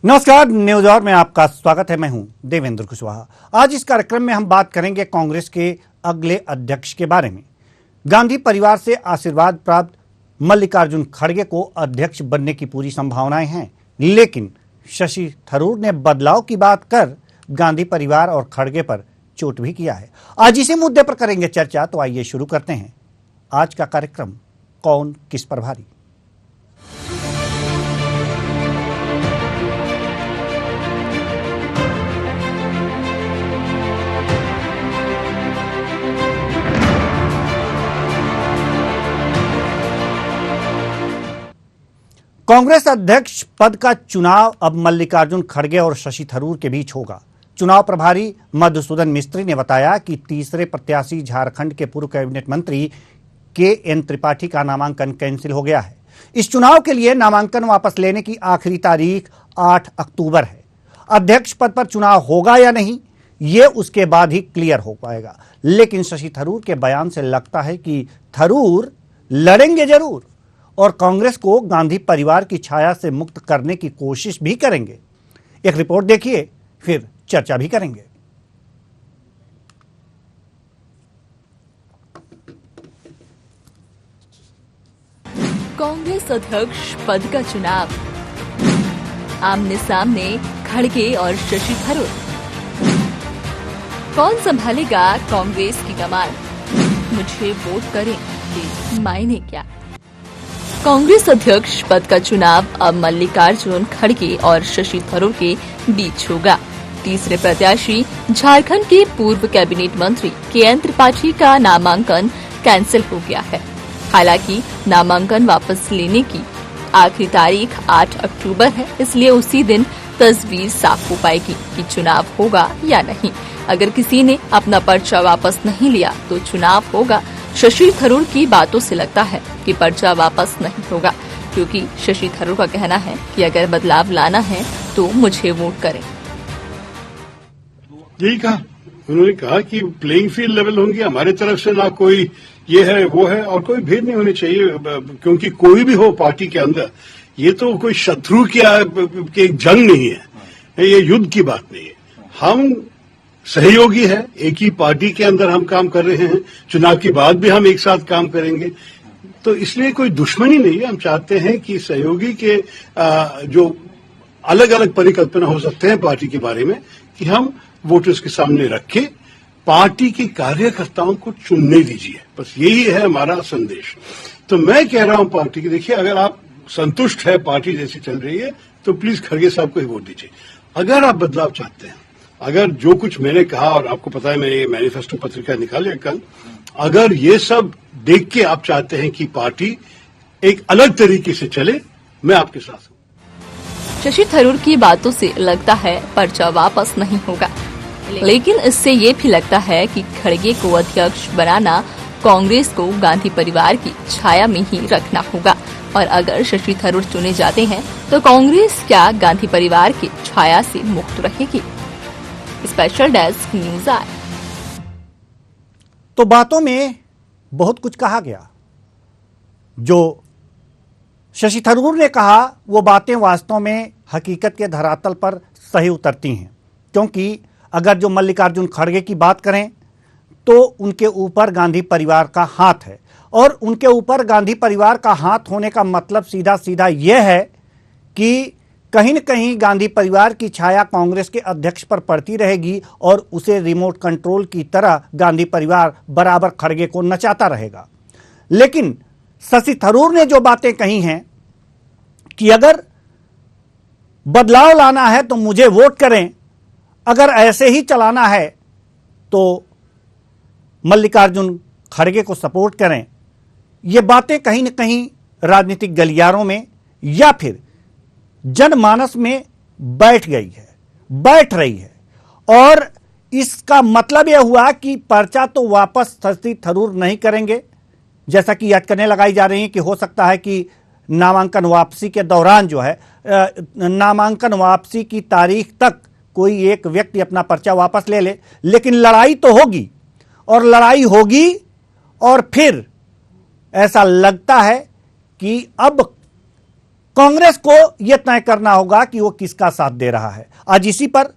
नमस्कार, news our में आपका स्वागत है। मैं हूं देवेंद्र कुशवाहा। आज इस कार्यक्रम में हम बात करेंगे कांग्रेस के अगले अध्यक्ष के बारे में। गांधी परिवार से आशीर्वाद प्राप्त मल्लिकार्जुन खड़गे को अध्यक्ष बनने की पूरी संभावनाएं हैं, लेकिन शशि थरूर ने बदलाव की बात कर गांधी परिवार और खड़गे पर चोट भी किया है। आज इसी मुद्दे पर करेंगे चर्चा, तो आइए शुरू करते हैं आज का कार्यक्रम कौन किस पर भारी। कांग्रेस अध्यक्ष पद का चुनाव अब मल्लिकार्जुन खड़गे और शशि थरूर के बीच होगा। चुनाव प्रभारी मधुसूदन मिस्त्री ने बताया कि तीसरे प्रत्याशी झारखंड के पूर्व कैबिनेट मंत्री के.एन. त्रिपाठी का नामांकन कैंसिल हो गया है। इस चुनाव के लिए नामांकन वापस लेने की आखिरी तारीख 8 अक्टूबर है। अध्यक्ष पद पर चुनाव होगा या नहीं, ये उसके बाद ही क्लियर हो पाएगा। लेकिन शशि थरूर के बयान से लगता है कि थरूर लड़ेंगे जरूर और कांग्रेस को गांधी परिवार की छाया से मुक्त करने की कोशिश भी करेंगे। एक रिपोर्ट देखिए, फिर चर्चा भी करेंगे। कांग्रेस अध्यक्ष पद का चुनाव, आमने सामने खड़गे और शशि थरूर। कौन संभालेगा कांग्रेस की कमान? मुझे वोट करें, ये मायने क्या? कांग्रेस अध्यक्ष पद का चुनाव अब मल्लिकार्जुन खड़गे और शशि थरूर के बीच होगा। तीसरे प्रत्याशी झारखंड के पूर्व कैबिनेट मंत्री के.एन. त्रिपाठी का नामांकन कैंसिल हो गया है। हालांकि नामांकन वापस लेने की आखिरी तारीख 8 अक्टूबर है, इसलिए उसी दिन तस्वीर साफ हो पाएगी कि चुनाव होगा या नहीं। अगर किसी ने अपना पर्चा वापस नहीं लिया तो चुनाव होगा। शशि थरूर की बातों से लगता है कि पर्चा वापस नहीं होगा, क्योंकि शशि थरूर का कहना है कि अगर बदलाव लाना है तो मुझे वोट करें। यही कहा उन्होंने, कहा कि प्लेइंग फील्ड लेवल होंगी। हमारे तरफ से ना कोई ये है वो है और कोई भेद नहीं होने चाहिए, क्योंकि कोई भी हो पार्टी के अंदर, ये तो कोई शत्रु की जंग नहीं है, ये युद्ध की बात नहीं है। हम सहयोगी है, एक ही पार्टी के अंदर हम काम कर रहे हैं, चुनाव के बाद भी हम एक साथ काम करेंगे, तो इसलिए कोई दुश्मनी नहीं है। हम चाहते हैं कि सहयोगी के जो अलग अलग परिकल्पना हो सकते हैं पार्टी के बारे में, कि हम वोटर्स के सामने रखें, पार्टी के कार्यकर्ताओं को चुनने दीजिए। बस यही है हमारा संदेश। तो मैं कह रहा हूं पार्टी की, देखिए, अगर आप संतुष्ट है पार्टी जैसी चल रही है तो प्लीज खड़गे साहब को ही वोट दीजिए। अगर आप बदलाव चाहते हैं, अगर जो कुछ मैंने कहा, और आपको पता है मैंने ये मैनिफेस्टो पत्रिका निकाली कल, अगर ये सब देख के आप चाहते हैं कि पार्टी एक अलग तरीके से चले, मैं आपके साथ हूं। शशि थरूर की बातों से लगता है पर्चा वापस नहीं होगा, लेकिन इससे ये भी लगता है कि खड़गे को अध्यक्ष बनाना कांग्रेस को गांधी परिवार की छाया में ही रखना होगा। और अगर शशि थरूर चुने जाते हैं तो कांग्रेस क्या गांधी परिवार की छाया से मुक्त रहेगी? Special desk news hour. तो बातों में बहुत कुछ कहा गया। जो शशि थरूर ने कहा वो बातें वास्तव में हकीकत के धरातल पर सही उतरती हैं, क्योंकि अगर जो मल्लिकार्जुन खड़गे की बात करें तो उनके ऊपर गांधी परिवार का हाथ है, और उनके ऊपर गांधी परिवार का हाथ होने का मतलब सीधा सीधा यह है कि कहीं न कहीं गांधी परिवार की छाया कांग्रेस के अध्यक्ष पर पड़ती रहेगी और उसे रिमोट कंट्रोल की तरह गांधी परिवार बराबर खड़गे को नचाता रहेगा। लेकिन शशि थरूर ने जो बातें कही हैं कि अगर बदलाव लाना है तो मुझे वोट करें, अगर ऐसे ही चलाना है तो मल्लिकार्जुन खड़गे को सपोर्ट करें, ये बातें कहीं न कहीं राजनीतिक गलियारों में या फिर जनमानस में बैठ रही है। और इसका मतलब यह हुआ कि पर्चा तो वापस शशि थरूर नहीं करेंगे, जैसा कि याद लगाई जा रही है कि हो सकता है कि नामांकन वापसी के दौरान जो है, नामांकन वापसी की तारीख तक कोई एक व्यक्ति अपना पर्चा वापस ले ले, लेकिन लड़ाई तो होगी, और लड़ाई होगी और फिर ऐसा लगता है कि अब कांग्रेस को यह तय करना होगा कि वो किसका साथ दे रहा है। आज इसी पर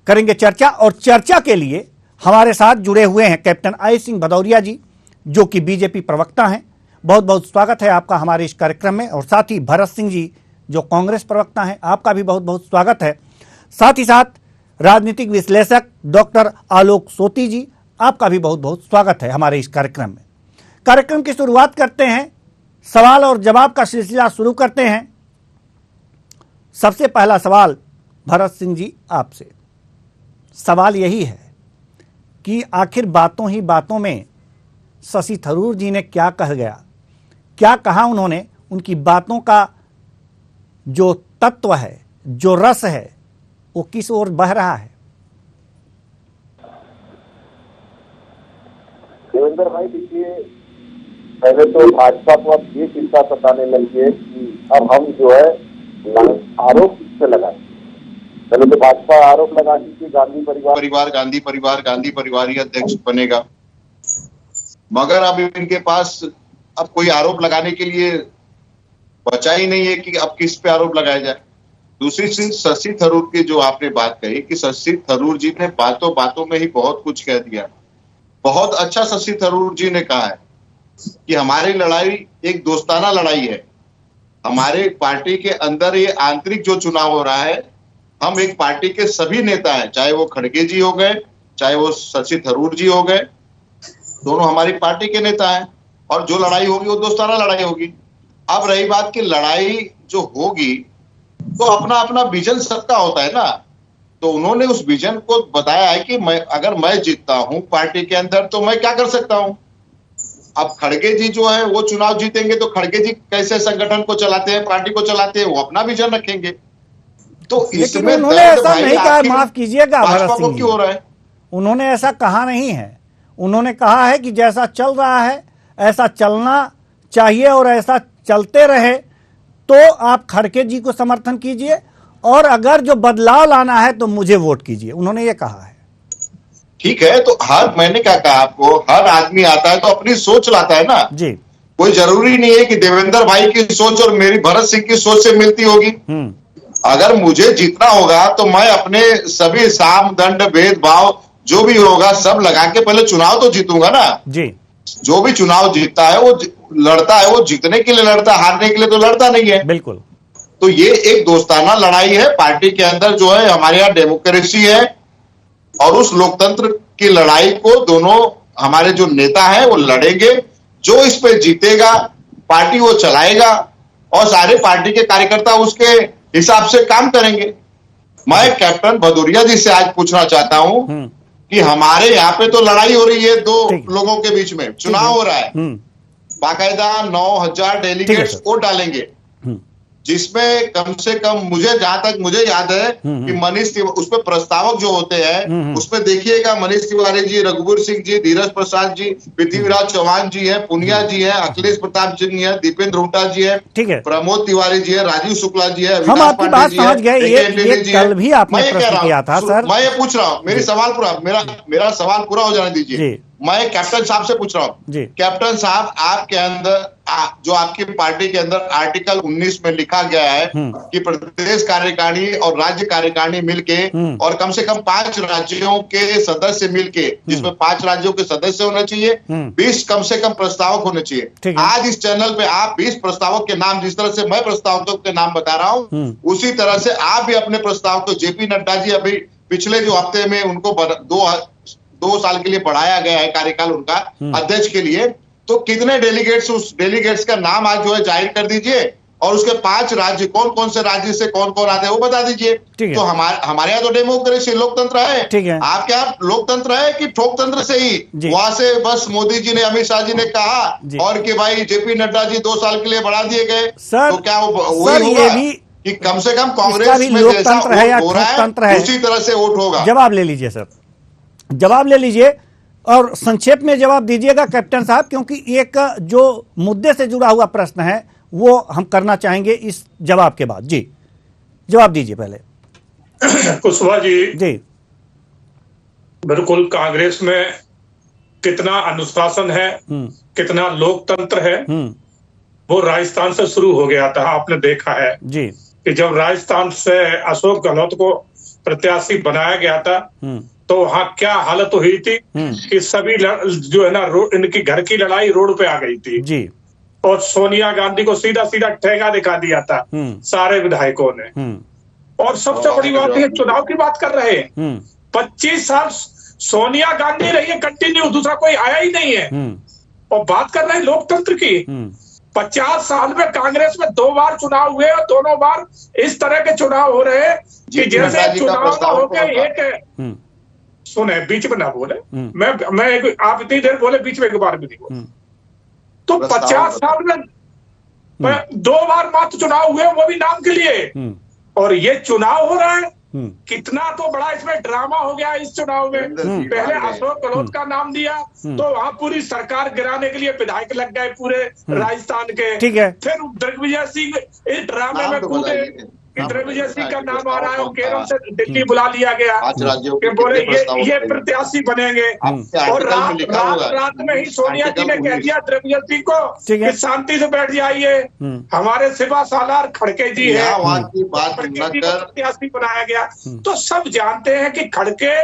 करेंगे चर्चा, और चर्चा के लिए हमारे साथ जुड़े हुए हैं कैप्टन आई सिंह भदौरिया जी, जो कि बीजेपी प्रवक्ता हैं। बहुत बहुत स्वागत है आपका हमारे इस कार्यक्रम में। और साथ ही भरत सिंह जी, जो कांग्रेस प्रवक्ता हैं, आपका भी बहुत बहुत स्वागत है। साथ ही साथ राजनीतिक विश्लेषक डॉक्टर आलोक सोती जी, आपका भी बहुत बहुत स्वागत है हमारे इस कार्यक्रम में। कार्यक्रम की शुरुआत करते हैं, सवाल और जवाब का सिलसिला शुरू करते हैं। सबसे पहला सवाल भरत सिंह जी आपसे। सवाल यही है कि आखिर बातों ही बातों में शशि थरूर जी ने क्या कह गया, क्या कहा उन्होंने, उनकी बातों का जो तत्व है, जो रस है, वो किस ओर बह रहा है? देवेंद्र भाई, देखिए, पहले तो भाजपा को अब ये चिंता सताने लगी है कि अब हम जो है आरोप किससे लगाए। पहले तो भाजपा आरोप लगाती कि गांधी परिवार ही अध्यक्ष बनेगा, मगर अब इनके पास अब कोई आरोप लगाने के लिए बचा ही नहीं है कि अब किस पे आरोप लगाया जाए। दूसरी चीज, शशि थरूर की जो आपने बात कही कि शशि थरूर जी ने बातों बातों में ही बहुत कुछ कह दिया। बहुत अच्छा शशि थरूर जी ने कहा है कि हमारी लड़ाई एक दोस्ताना लड़ाई है। हमारे पार्टी के अंदर ये आंतरिक जो चुनाव हो रहा है, हम एक पार्टी के सभी नेता हैं, चाहे वो खड़गे जी हो गए, चाहे वो शशि थरूर जी हो गए, दोनों हमारी पार्टी के नेता हैं, और जो लड़ाई होगी वो दोस्ताना लड़ाई होगी। अब रही बात की लड़ाई जो होगी, तो अपना अपना विजन सबका होता है ना। तो उन्होंने उस विजन को बताया है कि अगर मैं जीतता हूं पार्टी के अंदर तो मैं क्या कर सकता हूं। अब खड़गे जी जो है वो चुनाव जीतेंगे तो खड़गे जी कैसे संगठन को चलाते हैं, पार्टी को चलाते हैं, वो अपना विजन रखेंगे। तो इसमें उन्होंने ऐसा नहीं कहा, माफ कीजिएगा भरत सिंह जी, क्यों हो रहा है? उन्होंने ऐसा कहा नहीं है। उन्होंने कहा है कि जैसा चल रहा है ऐसा चलना चाहिए और ऐसा चलते रहे, तो आप खड़गे जी को समर्थन कीजिए और अगर जो बदलाव लाना है तो मुझे वोट कीजिए, उन्होंने ये कहा है। ठीक है, तो मैंने क्या कहा आपको, हर आदमी आता है तो अपनी सोच लाता है ना जी। कोई जरूरी नहीं है कि देवेंद्र भाई की सोच और मेरी भरत सिंह की सोच से मिलती होगी। अगर मुझे जीतना होगा तो मैं अपने सभी साम दंड भेदभाव जो भी होगा सब लगा के पहले चुनाव तो जीतूंगा ना जी। जो भी चुनाव जीतता है वो लड़ता है, वो जीतने के लिए लड़ता है, हारने के लिए तो लड़ता नहीं है। बिल्कुल। तो ये एक दोस्ताना लड़ाई है। पार्टी के अंदर जो है हमारे यहाँ डेमोक्रेसी है, और उस लोकतंत्र की लड़ाई को दोनों हमारे जो नेता हैं वो लड़ेंगे। जो इस पे जीतेगा पार्टी वो चलाएगा, और सारे पार्टी के कार्यकर्ता उसके हिसाब से काम करेंगे। मैं कैप्टन भदौरिया जी से आज पूछना चाहता हूं कि हमारे यहाँ पे तो लड़ाई हो रही है दो लोगों के बीच में, चुनाव हो रहा है, बाकायदा 9,000 डेलीगेट्स वोट डालेंगे, जिसमें कम से कम मुझे जहां तक मुझे याद है कि मनीष तिवारी उसमें प्रस्तावक जो होते हैं उसमें देखिएगा मनीष तिवारी जी, रघुवीर सिंह जी, धीरज प्रसाद जी, पृथ्वीराज चौहान जी है, पुनिया जी है, अखिलेश प्रताप सिंह है, दीपेंद्र हुड्डा जी है, प्रमोद तिवारी जी है, राजीव शुक्ला जी है, हम आपकी बात समझ गए। ये कल भी आपने प्रश्न किया था सर। मैं ये पूछ रहा हूँ, मेरी सवाल पूरा मेरा सवाल पूरा हो जाने दीजिए। मैं कैप्टन साहब से पूछ रहा हूँ, कैप्टन साहब, आपके अंदर जो आपकी पार्टी के अंदर आर्टिकल 19 में लिखा गया है कि प्रदेश कार्यकारिणी और राज्य कार्यकारिणी मिलके और कम से कम 5 राज्यों के सदस्य मिलके, जिसमें 5 राज्यों के सदस्य होने चाहिए, 20 कम से कम प्रस्तावक होने चाहिए। आज इस चैनल पे आप 20 प्रस्तावक के नाम, जिस तरह से मैं प्रस्तावकों के नाम बता रहा हूँ, उसी तरह से आप भी अपने प्रस्तावक को, जेपी नड्डा जी अभी पिछले जो हफ्ते में उनको 2 साल के लिए बढ़ाया गया है कार्यकाल उनका अध्यक्ष के लिए, तो कितने डेलीगेट्स, उस डेलीगेट्स का नाम आज जो है जाहिर कर दीजिए, और उसके 5 राज्य कौन कौन से राज्य से कौन कौन आते हैं वो बता दीजिए। तो हमारे यहाँ तो डेमोक्रेसी लोकतंत्र है। आपके यहाँ लोकतंत्र है कि ठोकतंत्र से ही वहां से बस मोदी जी ने, अमित शाह जी ने कहा और कि भाई जेपी नड्डा जी 2 साल के लिए बढ़ा दिए गए, तो क्या वही होगा कि कम से कम कांग्रेस में जैसा वोट हो रहा है उसी तरह से वोट होगा? जवाब ले लीजिए सर, जवाब ले लीजिए और संक्षेप में जवाब दीजिएगा कैप्टन साहब, क्योंकि एक जो मुद्दे से जुड़ा हुआ प्रश्न है वो हम करना चाहेंगे इस जवाब के बाद। जी जवाब दीजिए पहले। कुशवाहा जी, बिल्कुल कांग्रेस में कितना अनुशासन है, कितना लोकतंत्र है, वो राजस्थान से शुरू हो गया था। आपने देखा है जी कि जब राजस्थान से अशोक गहलोत को प्रत्याशी बनाया गया था तो वहां क्या हालत हुई थी कि सभी जो है ना इनकी घर की लड़ाई रोड पे आ गई थी जी और सोनिया गांधी को सीधा सीधा ठेंगा दिखा दिया था सारे विधायकों ने। और सबसे बड़ी बात है, चुनाव की बात कर रहे हैं, 25 साल सोनिया गांधी रही है कंटिन्यू, दूसरा कोई आया ही नहीं है। और बात कर रहे हैं लोकतंत्र की, 50 साल में कांग्रेस में 2 बार चुनाव हुए और दोनों बार इस तरह के चुनाव हो रहे हैं कि जैसे चुनाव हो गए एक सुने, बीच में ना बोले, मैं आप इतनी देर बोले, बीच में एक बार भी नहीं बोले। तो 50 साल में 2 बार मात्र चुनाव हुए, वो भी नाम के लिए, और ये चुनाव हो रहा है। कितना तो बड़ा इसमें ड्रामा हो गया इस चुनाव में। पहले अशोक गहलोत का नाम दिया तो वहां पूरी सरकार गिराने के लिए विधायक लग गए पूरे राजस्थान के। ठीक है। फिर दिग्विजय सिंह इस ड्रामे में कूदे, दिग्विजय सिंह का नाम आ रहा है, केरल से दिल्ली बुला लिया गया कि बोले ये प्रत्याशी बनेंगे। और रात में ही सोनिया जी ने कह दिया दिग्विजय सिंह को कि शांति से बैठ जाइए, हमारे शिवा सालार खड़के जी है, प्रत्याशी बनाया गया। तो सब जानते हैं कि खड़के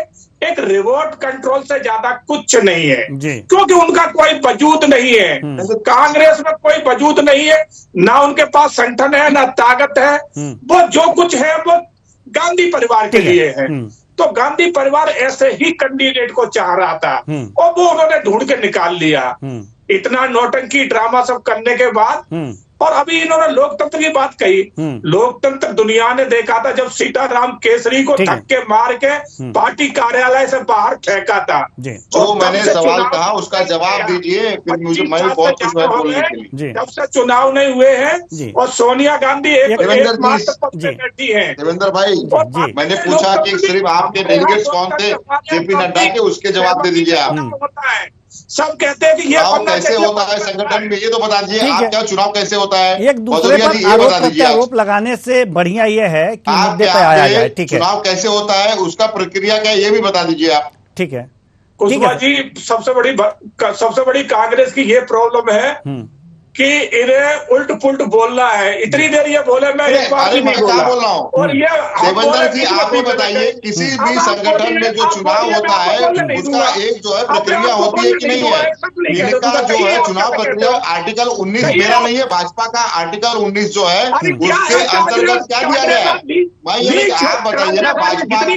एक रिमोट कंट्रोल से ज्यादा कुछ नहीं है, क्योंकि उनका कोई वजूद नहीं है, कांग्रेस में कोई वजूद नहीं है, ना उनके पास संगठन है ना ताकत है। वो जो कुछ है वो गांधी परिवार के लिए है। तो गांधी परिवार ऐसे ही कैंडिडेट को चाह रहा था और वो उन्होंने ढूंढ के निकाल लिया। इतना नौटंकी ड्रामा सब करने के बाद, और अभी इन्होंने लोकतंत्र की बात कही। लोकतंत्र दुनिया ने देखा था जब सीताराम केसरी को धक्के मार के पार्टी कार्यालय से बाहर फेंका था। जो मैंने सवाल कहा उसका जवाब दीजिए, फिर मुझे मैं बहुत कुछ है बोलने के लिए। जब से चुनाव नहीं हुए हैं और सोनिया गांधी एकमात्र पद पे बैठी है। देवेंद्र भाई, मैंने पूछा कि सिर्फ आपके डेलीगेट्स कौन थे, जेपी नड्डा के, उसके जवाब दे दीजिए आप। सब कहते हैं कि ये कैसे होता है संगठन में, ये तो बता दीजिए। आप क्या चुनाव कैसे होता है, एक दूसरे पर आरोप लगाने से बढ़िया ये है कि मुद्दे पे आया जाए। ठीक है, चुनाव कैसे होता है, उसका प्रक्रिया क्या है, ये भी बता दीजिए आप। ठीक है कुशवाहा जी, सबसे बड़ी कांग्रेस की ये प्रॉब्लम है कि इन्हें उल्ट पुल्ट बोलना है। इतनी देर ये बोले, मैं एक बात नहीं बोल रहा हूँ। और ये देवेंद्र जी, आप ही बताइए, किसी भी संगठन में जो चुनाव होता है उसका एक जो है प्रक्रिया होती है कि नहीं है? इनका जो है चुनाव प्रक्रिया आर्टिकल 19 मेरा नहीं है, भाजपा का आर्टिकल 19 जो है उसके अंतर्गत क्या दिया गया है? भाई ये आप बताइए ना, भाजपा के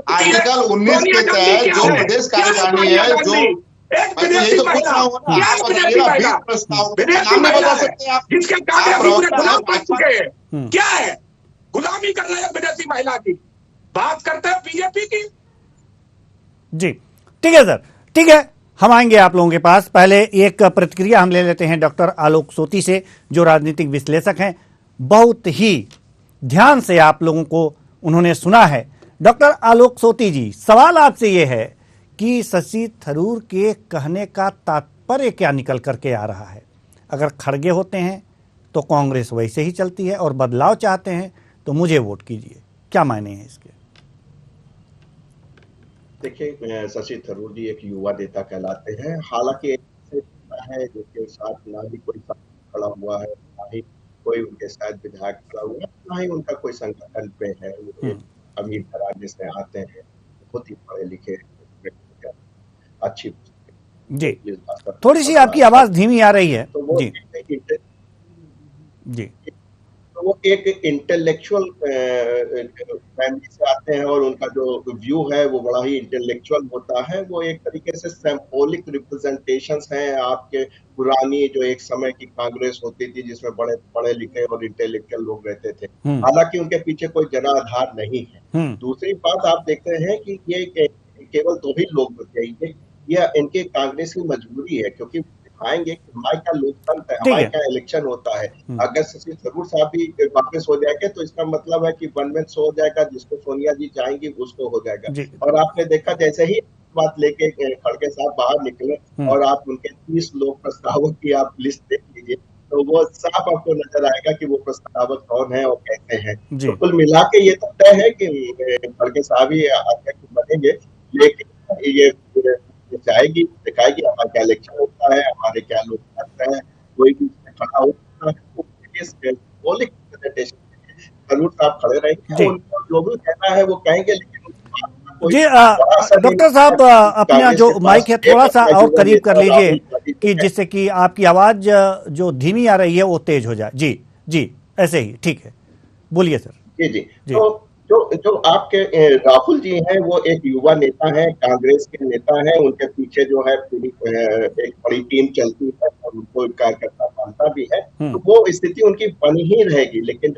आर्टिकल 19 के तहत जो प्रदेश कार्यकारिणी है, जो यही तो पूछ रहा हूँ, आप बताइए ना, 20 प्रस्ताव नाम नहीं बता सकते आप? जिसके गुलाम बन चुके हैं, क्या है? गुलामी कर रहे हैं विदेशी महिला की, बात करते हैं बीजेपी की। जी ठीक है सर, ठीक है, हम आएंगे आप लोगों के पास। पहले एक प्रतिक्रिया हम ले लेते हैं डॉक्टर आलोक सोती से, जो राजनीतिक विश्लेषक हैं। बहुत ही ध्यान से आप लोगों को उन्होंने सुना है। डॉक्टर आलोक सोती जी, सवाल आपसे ये है कि शशि थरूर के कहने का तात्पर्य क्या निकल करके आ रहा है? अगर खड़गे होते हैं तो कांग्रेस वैसे ही चलती है और बदलाव चाहते हैं तो मुझे वोट कीजिए, क्या मायने हैं इसके? देखिए, शशि थरूर जी एक युवा नेता कहलाते हैं। हालांकि है जिसके साथ ना ही कोई खड़ा हुआ है, ना ही कोई उनके साथ विधायक खड़ा हुआ है, ना ही उनका कोई संगठन पे है। अमीर घराने से आते हैं, बहुत ही पढ़े लिखे, अच्छी। जी, थोड़ी सी आपकी आवाज धीमी आ रही है। तो जी जी, तो वो एक इंटेलेक्चुअल फैमिली से आते हैं और उनका जो व्यू है वो बड़ा ही इंटेलेक्चुअल होता है। वो एक तरीके से सिंबॉलिक रिप्रेजेंटेशंस हैं आपके पुरानी जो एक समय की कांग्रेस होती थी, जिसमें बड़े पढ़े लिखे और इंटेलेक्चुअल लोग रहते थे। हालांकि उनके पीछे कोई जनाधार नहीं है। दूसरी बात आप देखते हैं कि ये केवल 2 ही लोग होते हैं, ये इनके कांग्रेस की मजबूरी है, क्योंकि दिखाएंगे कि हमारे क्या लोकतंत्र है, हमारे क्या इलेक्शन होता है। अगर शशि थरूर साहब भी वापस हो जाएंगे तो इसका मतलब है कि वन मैन शो हो जाएगा, जिसको सोनिया जी चाहेंगी उसको हो जाएगा। और आपने देखा जैसे ही बात लेके खड़गे साहब बाहर निकले और आप उनके 30 लोग प्रस्तावक की आप लिस्ट देख लीजिए, तो वो साफ आपको नजर आएगा कि वो प्रस्तावक कौन है और कैसे हैं। तो कुल मिला के ये तो तय है कि खड़गे साहब ही अध्यक्ष बनेंगे, लेकिन ये जाएगी, दिखाएगी हमारा क्या इलेक्शन होता है, हमारे क्या लोग करते हैं। कोई भी खड़ा हो होता है वो सिंबॉलिक रिप्रेजेंटेशन जरूर साहब खड़े रहेंगे, उनको जो भी कहना है वो कहेंगे, लेकिन जी डॉक्टर साहब अपना जो माइक है थोड़ा सा और करीब कर लीजिए कि जिससे कि आपकी आवाज जो धीमी आ रही है वो तेज हो जाए। जी जी ऐसे ही ठीक है, बोलिए सर। जी जी, तो जो आपके राहुल जी हैं वो एक युवा नेता हैं, कांग्रेस के नेता हैं, उनके पीछे जो है पूरी एक बड़ी टीम चलती है और उनको कार्यकर्ता मानता भी है, तो वो स्थिति उनकी बनी ही रहेगी। लेकिन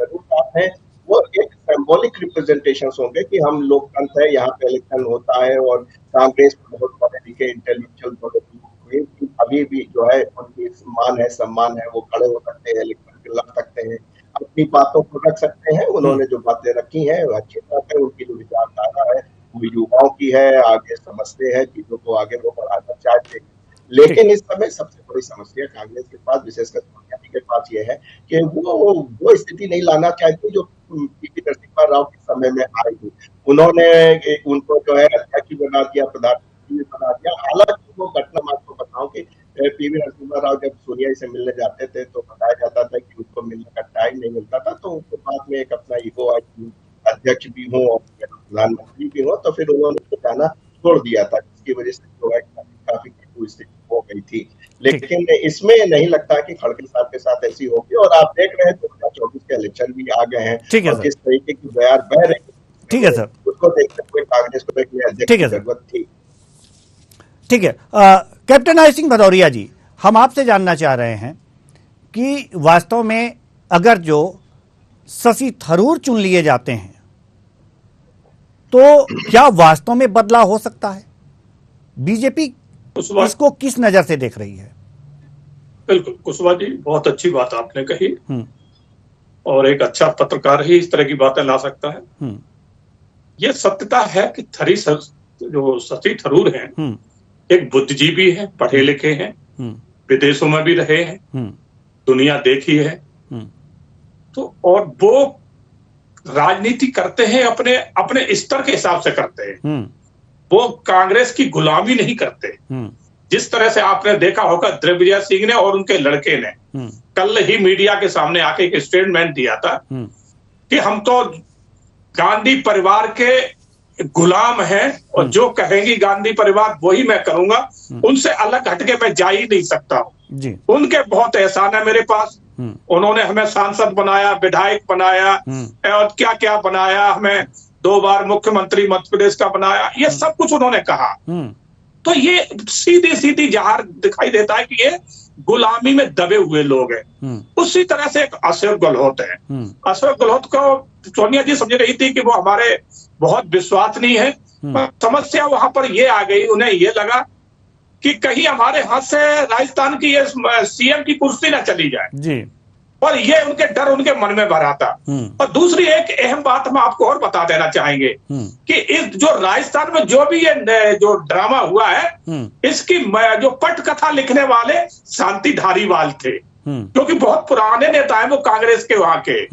जरूर बात है वो एक सिंबॉलिक रिप्रेजेंटेशन होंगे कि हम लोकतंत्र है, यहाँ पे इलेक्शन होता है और कांग्रेस में बहुत पढ़े लिखे इंटेलेक्चुअल लोग अभी भी जो है उनकी मान है, सम्मान है, वो खड़े हो सकते हैं, इलेक्शन लड़ सकते हैं, अपनी बातों को रख सकते हैं। उन्होंने जो बातें रखी हैं वो अच्छी बात है, उनकी जो विचारधारा है वो युवाओं की है, आगे समझते हैं चीजों को, आगे वो बढ़ाना चाहते हैं। लेकिन इस समय सबसे बड़ी समस्या कांग्रेस के पास, विशेषकर सोनिया जी के पास ये है कि वो स्थिति नहीं लाना चाहती जो पीवी नरसिम्हा राव के समय में आई थी। उन्होंने उनको जो है अध्यक्ष बना दिया, प्रधानमंत्री बना दिया। हालांकि वो घटना मैं आपको बताऊं कि पीवी नरसिम्हा राव जब सोनिया से मिलने जाते थे तो बताया जाता था कि उनको मिलने का टाइम नहीं मिलता था, तो उनको बाद में एक अपना ईगो अध्यक्ष भी हो और प्रधानमंत्री भी हो, तो फिर उन्होंने उसको जाना छोड़ दिया था, जिसकी वजह से जो है काफी स्थिति हो गई थी। लेकिन इसमें नहीं लगता कि खड़गे साहब के साथ ऐसी होगी, और आप देख रहे हैं 2024 के इलेक्शन भी आ गए हैं और किस तरीके की बयार बह रही है। ठीक है सर, उसको देखते हुए कांग्रेस को एक अध्यक्ष की जरूरत थी। ठीक है कैप्टन आई सिंह भदौरिया जी, हम आपसे जानना चाह रहे हैं कि वास्तव में अगर जो शशि थरूर चुन लिए जाते हैं तो क्या वास्तव में बदलाव हो सकता है? बीजेपी इसको किस नजर से देख रही है? बिल्कुल कुशवाहा जी, बहुत अच्छी बात आपने कही, और एक अच्छा पत्रकार ही इस तरह की बातें ला सकता है। यह सत्यता है कि जो शशि थरूर हैं एक बुद्धिजीवी है, पढ़े लिखे हैं, विदेशों में भी रहे हैं, दुनिया देखी है, तो और वो राजनीति करते हैं अपने स्तर के हिसाब से करते हैं, वो कांग्रेस की गुलामी नहीं करते। जिस तरह से आपने देखा होगा दिग्विजय सिंह ने और उनके लड़के ने कल ही मीडिया के सामने आके एक स्टेटमेंट दिया था कि हम तो गांधी परिवार के गुलाम हैं और जो कहेंगी गांधी परिवार वही मैं करूंगा, उनसे अलग हटके मैं जा ही नहीं सकता हूं। उनके बहुत एहसान है मेरे पास, उन्होंने हमें सांसद बनाया, विधायक बनाया और क्या क्या बनाया, हमें 2 बार मुख्यमंत्री मध्य प्रदेश का बनाया, ये सब कुछ उन्होंने कहा। तो ये सीधी सीधी जहार दिखाई देता है कि ये गुलामी में दबे हुए लोग हैं। उसी तरह से एक अशोक गहलोत है, अशोक गहलोत को सोनिया जी समझ रही थी कि वो हमारे बहुत विश्वसनीय है, समस्या वहां पर ये आ गई, उन्हें ये लगा कि कहीं हमारे हाथ से राजस्थान की ये सीएम की कुर्सी ना चली जाए जी, और ये उनके डर उनके मन में भरा था। और दूसरी एक अहम बात हम आपको और बता देना चाहेंगे कि इस जो राजस्थान में जो भी ये जो ड्रामा हुआ है, इसकी जो पटकथा लिखने वाले शांति धारीवाल थे, क्योंकि बहुत पुराने नेता हैं वो कांग्रेस के वहां के।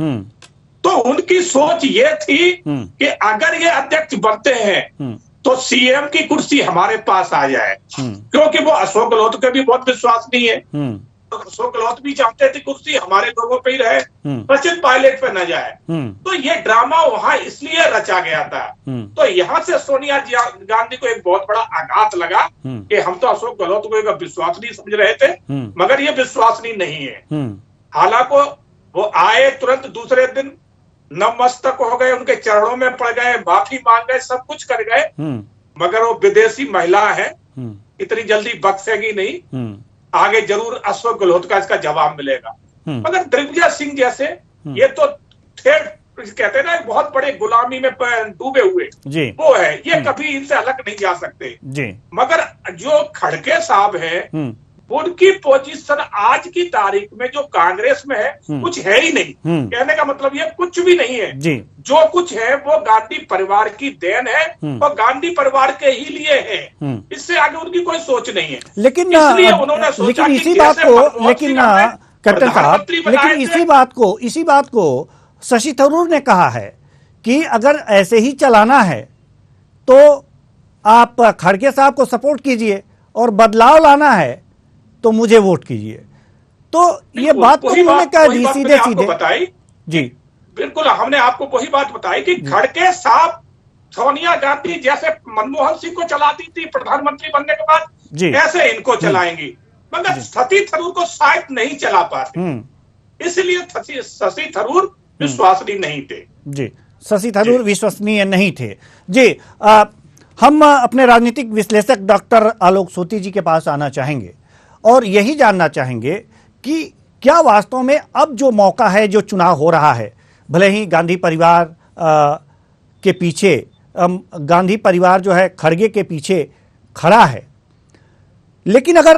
तो उनकी सोच ये थी कि अगर ये अध्यक्ष बनते हैं तो सीएम की कुर्सी हमारे पास आ जाए, क्योंकि वो अशोक गहलोत के भी बहुत विश्वसनीय है। अशोक गहलोत भी चाहते थे कुर्सी हमारे लोगों पे ही रहे, सचिन पायलट पे न जाए। तो ये ड्रामा वहां इसलिए रचा गया था। तो यहाँ से सोनिया गांधी को एक बहुत बड़ा आघात लगा कि हम तो अशोक गहलोत को एक विश्वसनीय समझ रहे थे, मगर ये विश्वसनीय नहीं है। हालांकि वो आए तुरंत दूसरे दिन नतमस्तक हो गए, उनके चरणों में पड़ गए, माफी मांग गए, सब कुछ कर गए, मगर वो विदेशी महिला है, इतनी जल्दी बख्शेगी नहीं, आगे जरूर अशोक गहलोत का इसका जवाब मिलेगा। मगर दिग्विजय सिंह जैसे ये तो थे, कहते हैं ना बहुत बड़े गुलामी में डूबे हुए जी, वो है, ये कभी इनसे अलग नहीं जा सकते जी। मगर जो खड़गे साहब है उनकी पोजीशन आज की तारीख में जो कांग्रेस में है कुछ है ही नहीं। कहने का मतलब ये कुछ भी नहीं है जी। जो कुछ है वो गांधी परिवार की देन है और गांधी परिवार के ही लिए है, इससे आगे उनकी कोई सोच नहीं है। लेकिन इसलिए उन्होंने सोचा लेकिन इसी बात को लेकिन कैप्टन साहब, लेकिन इसी बात को शशि थरूर ने कहा है कि अगर ऐसे ही चलाना है तो आप खड़गे साहब को सपोर्ट कीजिए और बदलाव लाना है तो मुझे वोट कीजिए। तो ये बात तो उन्होंने कह दी सीधे सीधे बताई जी। बिल्कुल, हमने आपको वही बात बताई कि खड़गे साहब सोनिया गांधी जैसे मनमोहन सिंह को चलाती थी प्रधानमंत्री बनने के बाद, ऐसे इनको चलाएंगी, मगर शशि थरूर को शायद नहीं चला पाते, इसलिए शशि थरूर विश्वसनीय नहीं थे। जी, शशि थरूर विश्वसनीय नहीं थे। जी, हम अपने राजनीतिक विश्लेषक डॉक्टर आलोक सोती जी के पास आना चाहेंगे और यही जानना चाहेंगे कि क्या वास्तव में अब जो मौका है, जो चुनाव हो रहा है, भले ही गांधी परिवार के पीछे, गांधी परिवार जो है खड़गे के पीछे खड़ा है, लेकिन अगर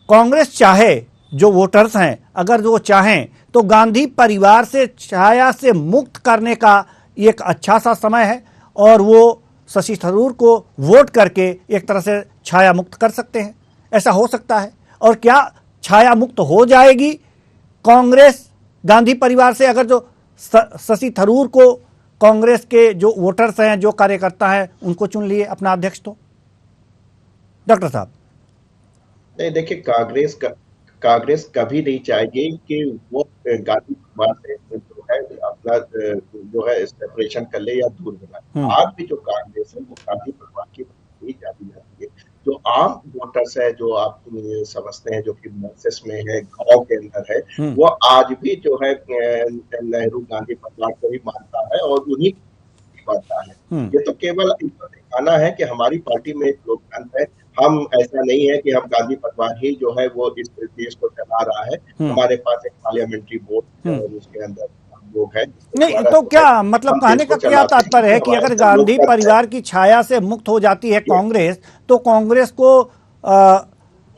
कांग्रेस चाहे, जो वोटर्स हैं अगर वो चाहें तो गांधी परिवार से छाया से मुक्त करने का एक अच्छा सा समय है और वो शशि थरूर को वोट करके एक तरह से छाया मुक्त कर सकते हैं। ऐसा हो सकता है? और क्या छाया मुक्त हो जाएगी कांग्रेस गांधी परिवार से अगर जो शशि थरूर को कांग्रेस के जो वोटर्स हैं, जो कार्यकर्ता हैं, उनको चुन लिए अपना अध्यक्ष? तो डॉक्टर साहब, नहीं, देखिए, कांग्रेस कभी नहीं चाहेगी कि वो गांधी परिवार से जो है अपना जो है सेपरेशन कर ले या दूर बनाए। आज भी जो कांग्रेस है वो गांधी परिवार की ही जानी जाती है। जो आम वोटर्स है, जो आप समझते हैं, जो कि मैसेज में है, गांव के अंदर है, वो आज भी जो है नेहरू गांधी परिवार को ही मानता है और उन्हीं को मानता है। ये तो केवल इनको दिखाना है कि हमारी पार्टी में एक लोकतंत्र है, हम ऐसा नहीं है कि हम गांधी परिवार ही जो है वो इस देश को चला रहा है। हमारे पास एक पार्लियामेंट्री बोर्ड है और उसके अंदर लोग हैं। नहीं, तो क्या मतलब कहने का क्या तात्पर्य है कि अगर गांधी परिवार की छाया से मुक्त हो जाती है कांग्रेस, तो कांग्रेस को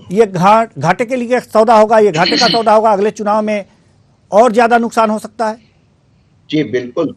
ये घाटे के लिए सौदा होगा, ये घाटे का सौदा होगा, अगले चुनाव में और ज्यादा नुकसान हो सकता है? जी बिल्कुल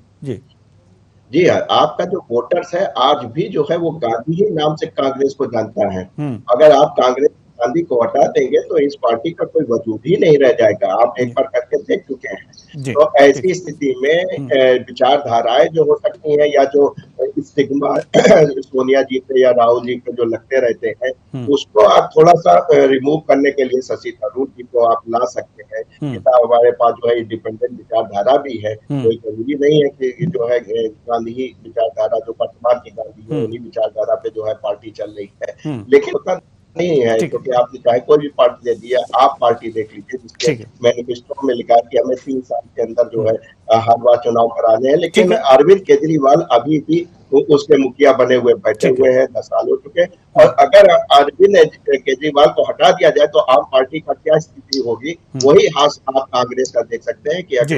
जी, आपका जो वोटर्स है आज भी जो है वो गांधी ही नाम से कांग्रेस को जानता है। अगर आप कांग्रेस गांधी को हटा देंगे तो इस पार्टी का कोई वजूद ही नहीं रह जाएगा। आप एक बार करके देख चुके हैं। तो ऐसी स्थिति में विचारधाराएं जो हो सकती हैं या जो स्टिग्मा सोनिया जी पे या राहुल जी पे जो लगते रहते हैं, उसको आप थोड़ा सा रिमूव करने के लिए शशि थरूर जी को आप ला सकते हैं। हमारे पास जो है इंडिपेंडेंट विचारधारा भी है, कोई जरूरी नहीं है कि जो है गांधी ही विचारधारा, जो वर्तमान की गांधी है उन्हीं विचारधारा पे जो है पार्टी चल रही है, लेकिन नहीं है, क्योंकि आपने चाहे कोई भी पार्टी दे दिया, आप पार्टी देख लीजिए जिसके मैनिफेस्टो में लिखा कि हमें 3 साल के अंदर जो है हर बार चुनाव कराने हैं, लेकिन अरविंद केजरीवाल अभी भी उसके मुखिया बने हुए बैठे हुए हैं, 10 साल हो चुके हैं। और अगर अरविंद केजरीवाल को हटा दिया जाए तो आम पार्टी का क्या स्थिति होगी, वही हाथ आप कांग्रेस का देख सकते हैं कि अगर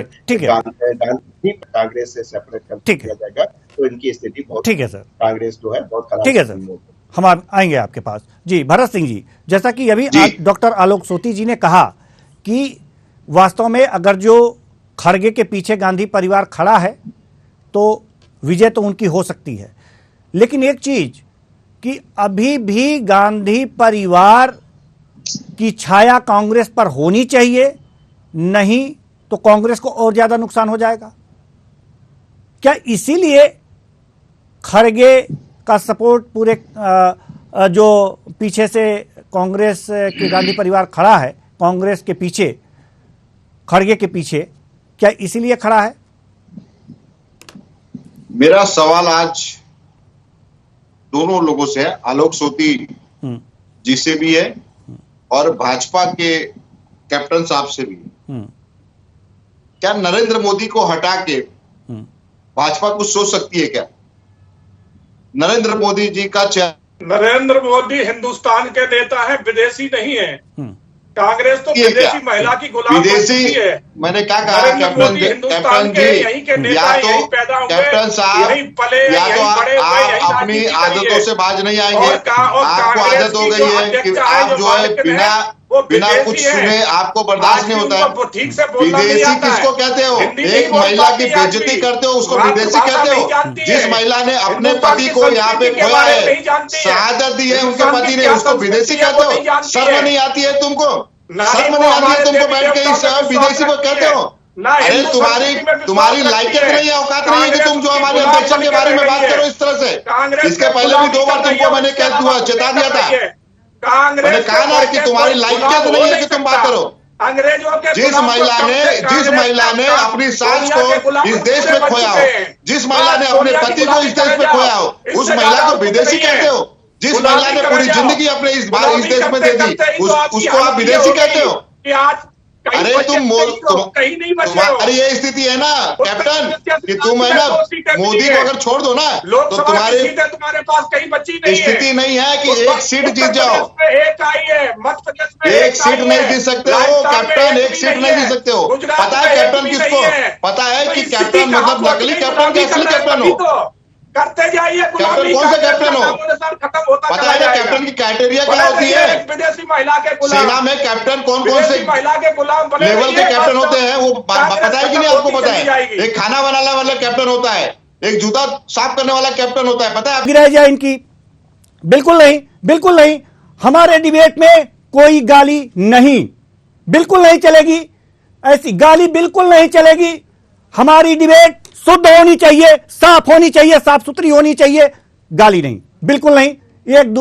गांधी कांग्रेस से सेपरेट कर दिया जाएगा तो इनकी स्थिति बहुत, ठीक है सर, कांग्रेस जो है बहुत खराब। ठीक है सर, हम आएंगे आपके पास। जी, भरत सिंह जी, जैसा कि अभी डॉक्टर आलोक सोती जी ने कहा कि वास्तव में अगर जो खड़गे के पीछे गांधी परिवार खड़ा है तो विजय तो उनकी हो सकती है, लेकिन एक चीज कि अभी भी गांधी परिवार की छाया कांग्रेस पर होनी चाहिए, नहीं तो कांग्रेस को और ज्यादा नुकसान हो जाएगा। क्या इसीलिए खड़गे का सपोर्ट पूरे जो पीछे से कांग्रेस के गांधी परिवार खड़ा है, कांग्रेस के पीछे, खड़गे के पीछे, क्या इसीलिए खड़ा है? मेरा सवाल आज दोनों लोगों से है, आलोक सोती जी से भी है और भाजपा के कैप्टन साहब से भी है। क्या नरेंद्र मोदी को हटा के भाजपा कुछ सोच सकती है क्या? नरेंद्र मोदी जी का नरेंद्र मोदी हिंदुस्तान के नेता है, विदेशी नहीं है। कांग्रेस तो विदेशी महिला की गुलाम विदेशी है। मैंने क्या कहा कैप्टन जी, कैप्टन साहब, या तो आप अपनी आदतों से बाज नहीं आएंगे। आपको आदत हो गई है कि आप जो है बिना कुछ सुने आपको बर्दाश्त नहीं होता है। विदेशी किसको कहते हो? एक महिला की बेइज्जती करते हो उसको विदेशी कहते हो? जिस महिला ने अपने पति को यहाँ पे खोया है, शहादत दी है उनके पति ने, उसको विदेशी कहते हो? शर्म नहीं आती है तुमको? शर्म नहीं आती है तुमको बैठ के इस विदेशी को कहते हो? अरे तुम्हारी लायकियत नहीं है, औकात नहीं है कि तुम जो हमारे अध्यक्ष के बारे में बात करो इस तरह से। इसके पहले भी 2 बार तुमको मैंने चेता दिया था, मैंने कहा ना कि तुम्हारी लायकियत नहीं है कि तुम बात करो। अंग्रेजों के जिस महिला ने अपनी सास को इस देश में खोया हो, जिस महिला ने अपने पति को इस देश में खोया हो, उस महिला को विदेशी कहते हो? जिस महिला ने पूरी जिंदगी अपने इस देश में दे दी, उसको आप विदेशी कहते हो? अरे कहीं नहीं बचे हो। तुम्हारी ये स्थिति है ना कैप्टन, कि तुम है ना मोदी को अगर छोड़ दो ना तो तुम्हारे पास कहीं बची नहीं है। स्थिति नहीं है कि एक सीट जीत जाओ। एक आई है मध्य प्रदेश में, एक सीट नहीं जीत सकते हो कैप्टन, एक सीट नहीं जीत सकते हो। पता है कैप्टन किसको? पता है कि कैप्टन मतलब नकली कैप्टन के असली कैप्टन हो। करते जाइए, कैप्टन कौन सा कैप्टन हो? खत्म होता पता है ना कैप्टन की क्राइटेरिया क्या होती है? विदेशी महिला के गुलाम, सेना में कैप्टन कौन कौन से महिला के गुलाम लेवल के कैप्टन होते हैं वो पता है कि नहीं आपको? पता है एक खाना बनाने वाला कैप्टन होता है, एक जूता साफ करने वाला कैप्टन होता है, पता है? रह जाए इनकी, बिल्कुल नहीं, बिल्कुल नहीं। हमारे डिबेट में कोई गाली नहीं, बिल्कुल नहीं चलेगी, ऐसी गाली बिल्कुल नहीं चलेगी। हमारी डिबेट शुद्ध होनी चाहिए, साफ होनी चाहिए, साफ सुथरी होनी चाहिए, गाली नहीं, बिल्कुल नहीं। एक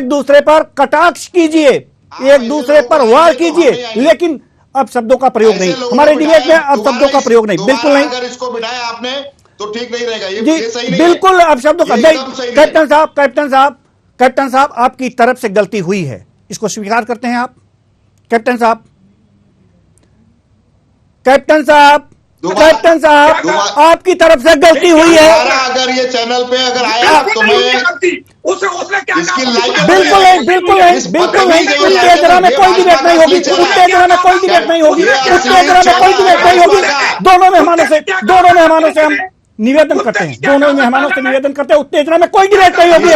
दूसरे पर कटाक्ष कीजिए, एक दूसरे पर वार कीजिए, लेकिन अब शब्दों का प्रयोग नहीं। हमारे डिबेट में अब शब्दों का प्रयोग नहीं, बिल्कुल नहीं। अगर इसको बिठाया आपने तो ठीक नहीं रहेगा, ये सही नहीं बिल्कुल अब शब्दों का नहीं। कैप्टन साहब आपकी तरफ से गलती हुई है, इसको स्वीकार करते हैं आप? कैप्टन साहब आपकी तरफ से गलती हुई है। अगर ये चैनल पे अगर आया तो मैं उसने क्या इसकी लाइक बिल्कुल नहीं। उत्तेजना में कोई डिबेट नहीं होगी, उत्तेजना में कोई डिबेट नहीं होगी, उत्तेजना में कोई डिबेट नहीं होगी। दोनों मेहमानों से हम निवेदन करते हैं, उत्तेजना में कोई डिबेट नहीं होगी।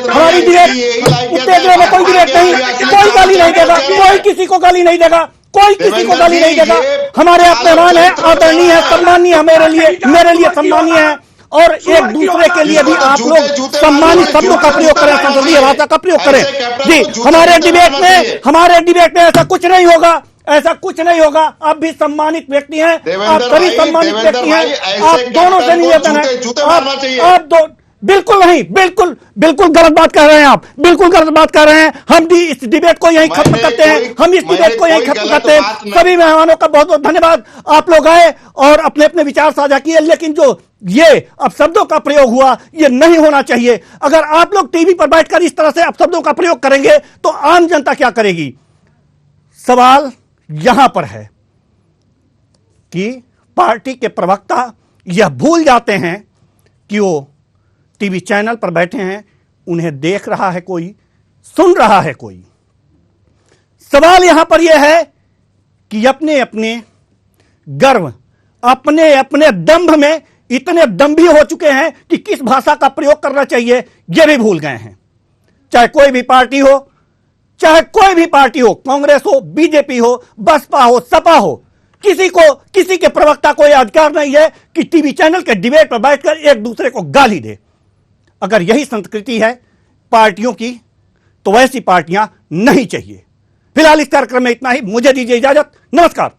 हमारी डिबेट उत्तेजना में कोई डिबेट नहीं, कोई गाली नहीं देगा, कोई किसी को गाली नहीं देगा, कोई किसी को गाली नहीं देगा। हमारे आप मेहमान है, आदरणीय है, सम्मानीय है, मेरे लिए सम्मानीय है, और एक दूसरे के लिए भी आप लोग सम्मानित शब्दों का प्रयोग करें, संसदीय भाषा का प्रयोग करें। जी, हमारे डिबेट में ऐसा कुछ नहीं होगा, आप भी सम्मानित व्यक्ति हैं, आप सभी सम्मानित व्यक्ति हैं। आप दोनों से निवेदन है, आप दो बिल्कुल नहीं, बिल्कुल गलत बात कर रहे हैं आप, बिल्कुल गलत बात कर रहे हैं। हम भी इस डिबेट को यहीं खत्म करते हैं, सभी मेहमानों का बहुत बहुत धन्यवाद। आप लोग आए और अपने अपने विचार साझा किए, लेकिन जो ये अब शब्दों का प्रयोग हुआ, ये नहीं होना चाहिए। अगर आप लोग टीवी पर बैठकर इस तरह से अब शब्दों का प्रयोग करेंगे तो आम जनता क्या करेगी? सवाल यहां पर है कि पार्टी के प्रवक्ता यह भूल जाते हैं कि वो टीवी चैनल पर बैठे हैं, उन्हें देख रहा है कोई, सुन रहा है कोई। सवाल यहां पर यह है कि अपने अपने गर्व, अपने अपने दंभ में इतने दंभी हो चुके हैं कि किस भाषा का प्रयोग करना चाहिए यह भी भूल गए हैं। चाहे कोई भी पार्टी हो, कांग्रेस हो, बीजेपी हो, बसपा हो, सपा हो, किसी के प्रवक्ता को यह अधिकार नहीं है कि टीवी चैनल के डिबेट पर बैठकर एक दूसरे को गाली दे। अगर यही संस्कृति है पार्टियों की तो वैसी पार्टियां नहीं चाहिए। फिलहाल इस कार्यक्रम में इतना ही, मुझे दीजिए इजाजत, नमस्कार।